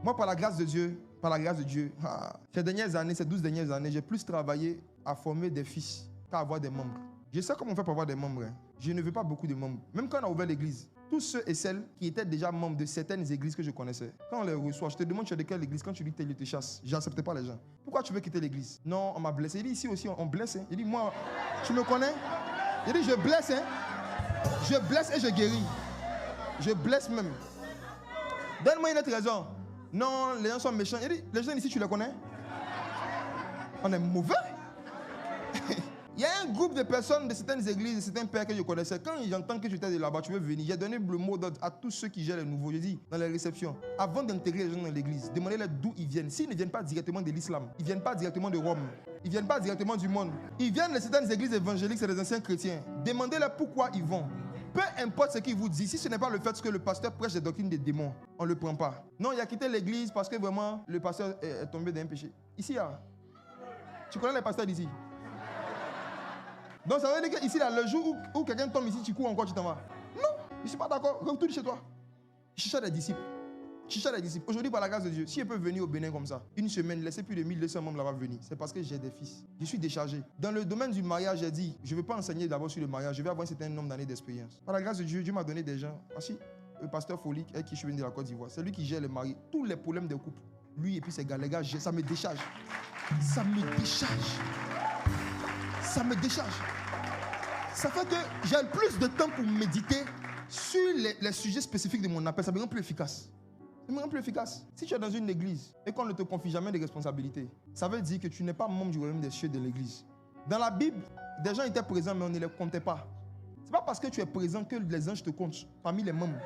Moi, par la grâce de Dieu, ces dernières années, ces 12 dernières années, j'ai plus travaillé à former des fils qu'à avoir des membres. Je sais comment on fait pour avoir des membres. Hein. Je ne veux pas beaucoup de membres. Même quand on a ouvert l'église, tous ceux et celles qui étaient déjà membres de certaines églises que je connaissais, quand on les reçoit, je te demande tu es de quelle église, quand tu dis tel, ils te chassent. Je n'acceptais pas les gens. Pourquoi tu veux quitter l'église? Non, on m'a blessé. Il dit ici aussi, on blesse. Hein. Il dit, moi, tu me connais? Il dit, je blesse. Hein. Je blesse et je guéris. Je blesse même. Donne-moi une autre raison. Non, les gens sont méchants. Il dit, les gens ici, tu les connais? On est mauvais. Il y a un groupe de personnes de certaines églises, de certains pères que je connaissais. Quand j'entends que tu étais de là-bas, tu veux venir. J'ai donné le mot d'ordre à tous ceux qui gèrent les nouveaux. Je dis, dans les réceptions, avant d'intégrer les gens dans l'église, demandez-leur d'où ils viennent. S'ils ne viennent pas directement de l'islam, ils ne viennent pas directement de Rome, ils ne viennent pas directement du monde, ils viennent de certaines églises évangéliques, c'est des anciens chrétiens. Demandez-leur pourquoi ils vont. Peu importe ce qu'ils vous disent, si ce n'est pas le fait que le pasteur prêche des doctrines des démons, on ne le prend pas. Non, il a quitté l'église parce que vraiment, le pasteur est tombé d'un péché. Ici, tu connais les pasteurs d'ici? Donc ça veut dire qu'ici, le jour où quelqu'un tombe ici, tu cours encore, tu t'en vas. Non, je ne suis pas d'accord. Retourne chez toi. Cherche des disciples. Cherche des disciples. Aujourd'hui, par la grâce de Dieu, si je peux venir au Bénin comme ça, une semaine, laisser plus de 1200 membres là-bas venir, c'est parce que j'ai des fils. Je suis déchargé. Dans le domaine du mariage, j'ai dit, je ne veux pas enseigner d'abord sur le mariage, je vais avoir un certain nombre d'années d'expérience. Par la grâce de Dieu, Dieu m'a donné des gens. Voici le pasteur Folik, avec qui je suis venu de la Côte d'Ivoire. C'est lui qui gère les maris, tous les problèmes des couples. Lui et puis ses gars, les gars, ça me décharge. Ça me décharge. Ça me décharge. Ça fait que j'ai plus de temps pour méditer sur les sujets spécifiques de mon appel. Ça me rend plus efficace. Ça me rend plus efficace. Si tu es dans une église et qu'on ne te confie jamais de responsabilités, ça veut dire que tu n'es pas membre du royaume des cieux de l'église. Dans la Bible, des gens étaient présents mais on ne les comptait pas. Ce n'est pas parce que tu es présent que les anges te comptent parmi les membres.